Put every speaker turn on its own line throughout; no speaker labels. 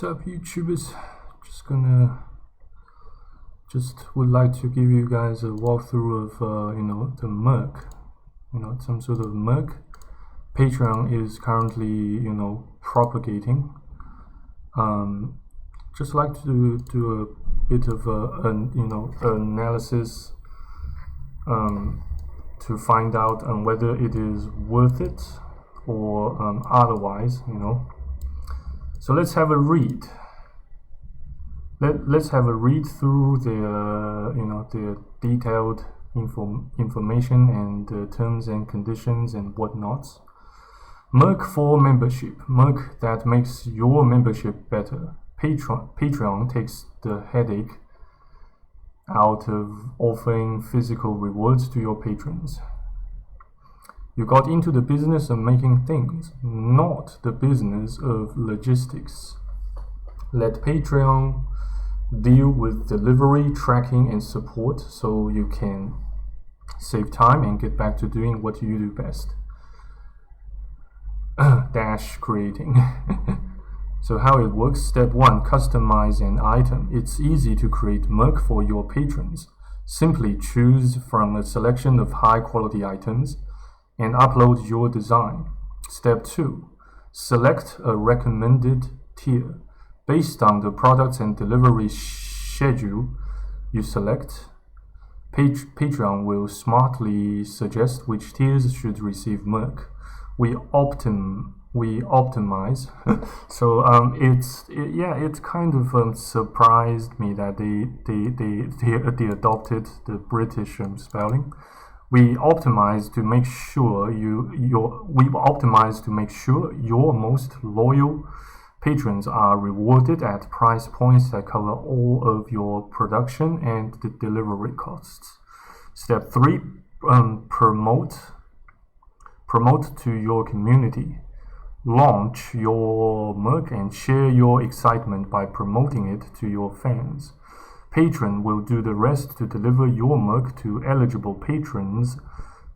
What's up, YouTubers? Would like to give you guys a walkthrough of the Merc, some sort of Merc. Patreon is currently propagating. Just like to do a bit of analysis to find out whether it is worth it or otherwise. So let's have a read. Let's have a read through the detailed information and terms and conditions and whatnots. Merc for membership. Merc that makes your membership better. Patreon takes the headache out of offering physical rewards to your patrons. You got into the business of making things, not the business of logistics. Let Patreon deal with delivery, tracking, and support so you can save time and get back to doing what you do best. Creating. So how it works: Step 1, customize an item. It's easy to create Merc for your patrons. Simply choose from a selection of high-quality items and upload your design. Step 2, select a recommended tier. Based on the products and delivery schedule you select, Patreon will smartly suggest which tiers should receive Merc. We optimize. So it kind of surprised me that they adopted the British spelling. We optimize to make sure your most loyal patrons are rewarded at price points that cover all of your production and the delivery costs. Step 3, promote to your community. Launch your Merc and share your excitement by promoting it to your fans. Patron will do the rest to deliver your Merc to eligible patrons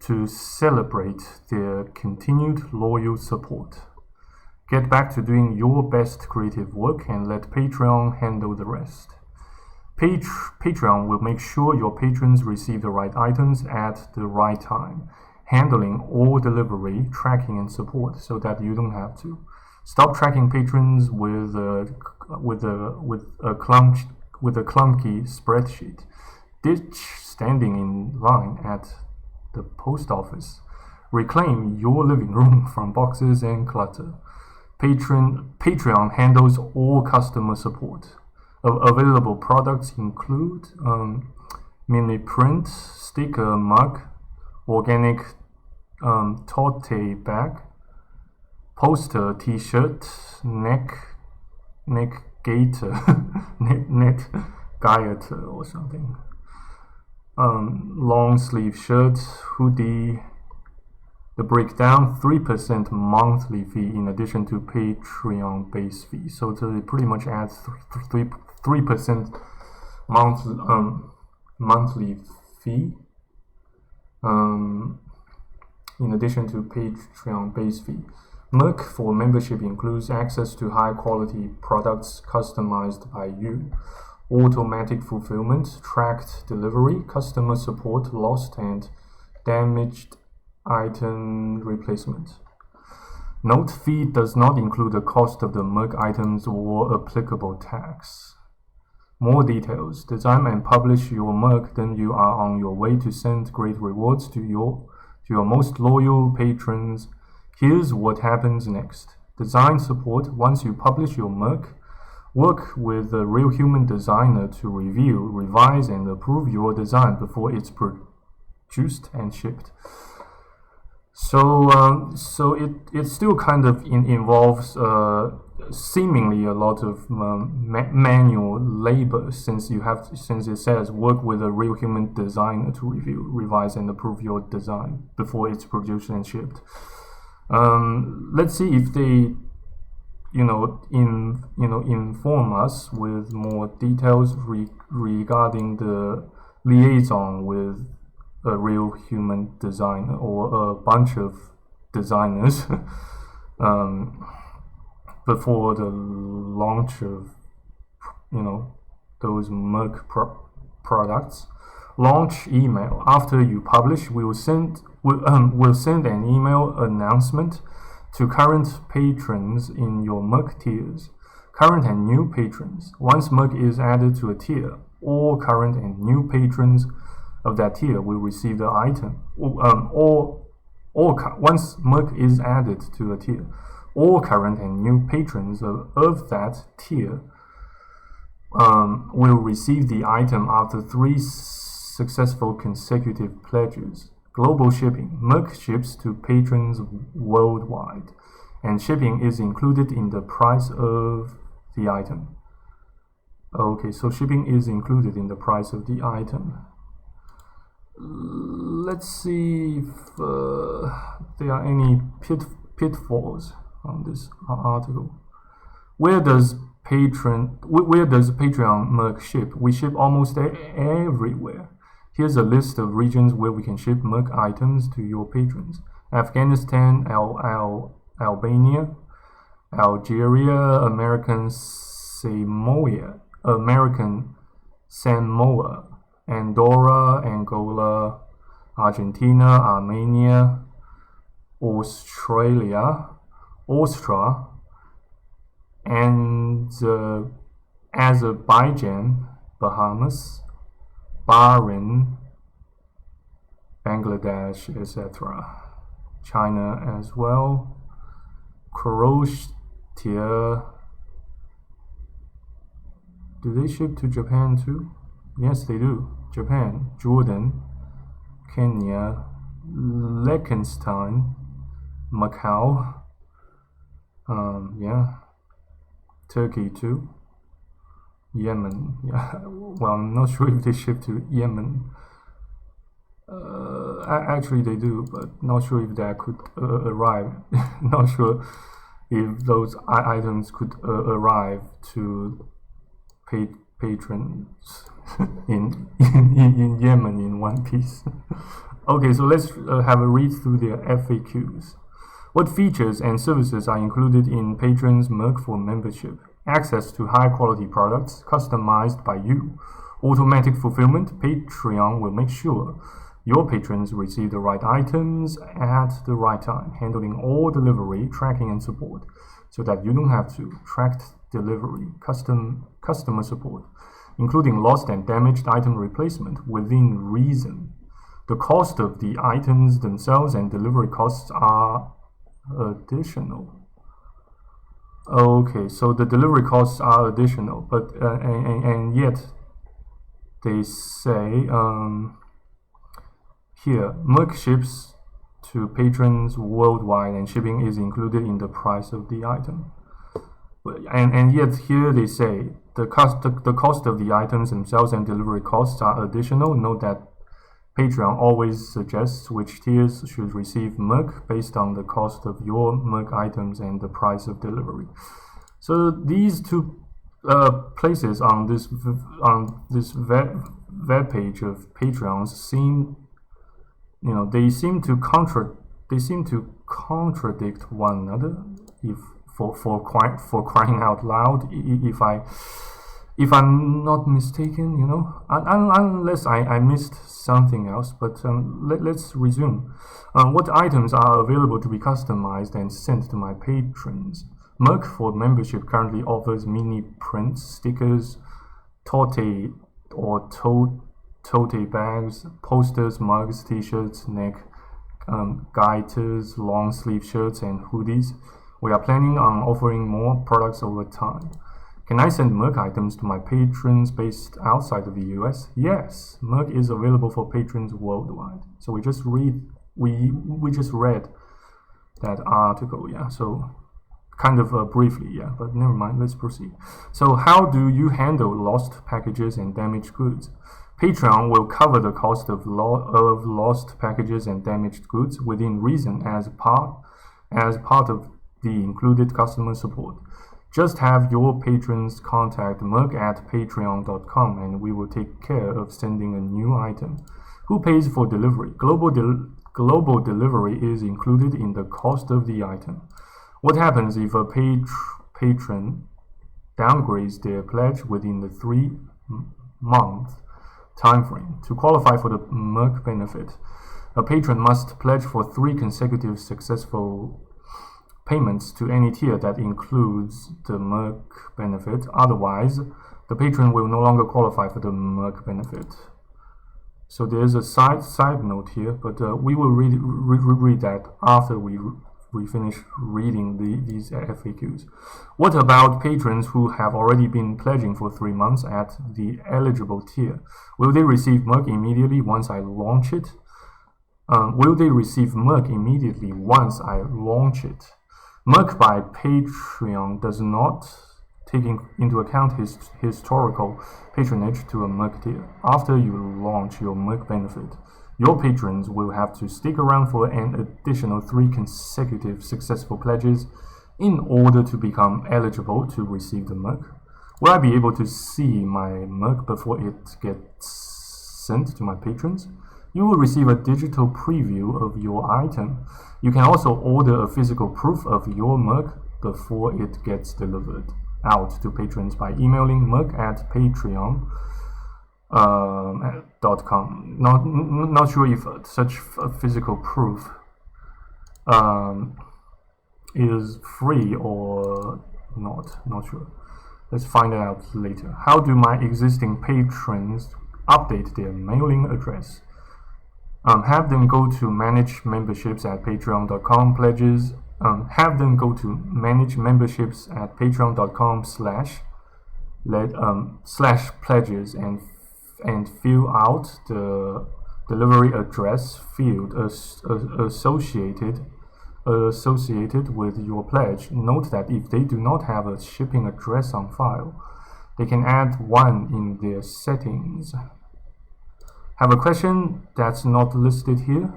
to celebrate their continued loyal support. Get back to doing your best creative work and let Patreon handle the rest. Patreon will make sure your patrons receive the right items at the right time, handling all delivery, tracking, and support so that you don't have to. Stop tracking patrons with a clunky spreadsheet. Ditch standing in line at the post office. Reclaim your living room from boxes and clutter. Patreon handles all customer support. Available products include mini print, sticker mug, organic tote bag, poster, t-shirt, neck gaiter, net gaiter or something, long sleeve shirt, hoodie. The breakdown: 3% monthly fee in addition to Patreon base fee. So it pretty much adds 3% monthly fee in addition to Patreon base fee. Merc for membership includes access to high-quality products customized by you, automatic fulfillment, tracked delivery, customer support, lost and damaged item replacement. Note: fee does not include the cost of the Merc items or applicable tax. More details: design and publish your Merc, then you are on your way to send great rewards to your most loyal patrons. Here's what happens next. Design support: once you publish your Merc, work with a real human designer to review, revise, and approve your design before it's produced and shipped. So it still kind of involves seemingly a lot of manual labor, since it says work with a real human designer to review, revise, and approve your design before it's produced and shipped. Let's see if they inform us with more details regarding the liaison with a real human designer or a bunch of designers. before the launch of those Merck products. Launch email. After you publish, we'll send an email announcement to current patrons in your Merck tiers. Current and new patrons. Once Merck is added to a tier, all current and new patrons of that tier will receive the item. Once Merck is added to a tier, all current and new patrons of that tier will receive the item after 3 successful consecutive pledges. Global shipping. Merck ships to patrons worldwide, and shipping is included in the price of the item. Okay, so shipping is included in the price of the item. Let's see if there are any pitfalls on this article. Where does Patreon Merck ship? We ship almost everywhere. Here's a list of regions where we can ship Merck items to your patrons: Afghanistan, Albania, Algeria, American Samoa, Andorra, Angola, Argentina, Armenia, Australia, Austria, and Azerbaijan, Bahamas, Bahrain, Bangladesh, etc. China as well. Croatia. Do they ship to Japan too? Yes, they do. Japan, Jordan, Kenya, Liechtenstein, Macau, Turkey too. Yemen, well, I'm not sure if they ship to Yemen. Actually they do, but not sure if that could arrive. Not sure if those items could arrive to patrons in Yemen in one piece. Okay, so let's have a read through their FAQs. What features and services are included in Patrons Merck for membership? Access to high-quality products customized by you. Automatic fulfillment. Patreon will make sure your patrons receive the right items at the right time, handling all delivery, tracking, and support, so that you don't have to track delivery. Customer support, including lost and damaged item replacement within reason. The cost of the items themselves and delivery costs are additional. Okay, so the delivery costs are additional, but and yet they say here Merck ships to patrons worldwide and shipping is included in the price of the item. And yet here they say the cost of the items themselves and delivery costs are additional. Note that Patreon always suggests which tiers should receive Merck based on the cost of your Merck items and the price of delivery. So these two places on this web page of Patreons seem, they seem to contradict one another. If for crying out loud, if I'm not mistaken, unless I missed something else. But let's resume. What items are available to be customized and sent to my patrons? Merck for membership currently offers mini prints, stickers, tote bags, posters, mugs, t-shirts, neck gaiters, long sleeve shirts, and hoodies. We are planning on offering more products over time. Can I send Merck items to my patrons based outside of the US? Yes, Merck is available for patrons worldwide. So we just read that article, so kind of briefly, but never mind, let's proceed. So how do you handle lost packages and damaged goods? Patreon will cover the cost of lost packages and damaged goods within reason as part of the included customer support. Just have your patrons contact Merck at patreon.com and we will take care of sending a new item. Who pays for delivery? Global delivery is included in the cost of the item. What happens if a patron downgrades their pledge within the 3-month time frame. To qualify for the Merck benefit, a patron must pledge for 3 consecutive successful payments to any tier that includes the Merck benefit. Otherwise, the patron will no longer qualify for the Merck benefit. So there's a side note here, but we will read that after we finish reading these FAQs. What about patrons who have already been pledging for 3 months at the eligible tier? Will they receive Merck immediately once I launch it? Merck by Patreon does not take into account historical patronage to a Merck tier. After you launch your Merck benefit, your patrons will have to stick around for an additional 3 consecutive successful pledges in order to become eligible to receive the Merck. Will I be able to see my Merck before it gets sent to my patrons? You will receive a digital preview of your item. You can also order a physical proof of your Merck before it gets delivered out to patrons by emailing merck@patreon.com. Not sure if such a physical proof is free or not. Not sure. Let's find out later. How do my existing patrons update their mailing address? Have them go to manage memberships at patreon.com pledges. Have them go to manage memberships at patreon.com/pledges and fill out the delivery address field associated with your pledge. Note that if they do not have a shipping address on file, they can add one in their settings. Have a question that's not listed here?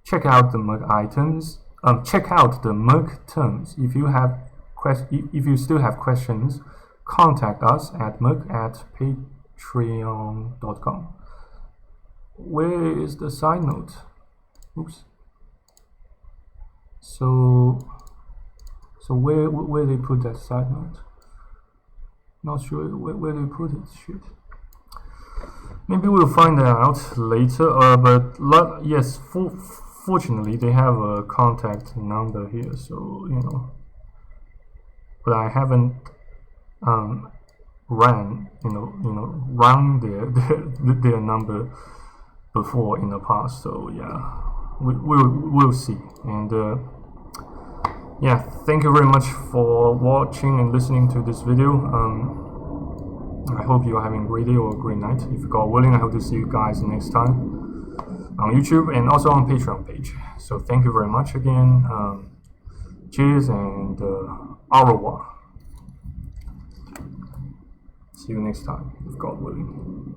Check out the Merck items. Check out the Merck terms. If you still have questions, contact us at merck@patreon.com. Where is the side note? Oops. So where they put that side note? Not sure where they put it. Shit. Maybe we'll find that out later. But yes, fortunately they have a contact number here, so you know. But I haven't ran their number before in the past, so yeah, we'll see. And yeah, thank you very much for watching and listening to this video. I hope you are having a great day or a great night. If God willing, I hope to see you guys next time on YouTube and also on Patreon page. So thank you very much again. Cheers and au revoir. See you next time, if God willing.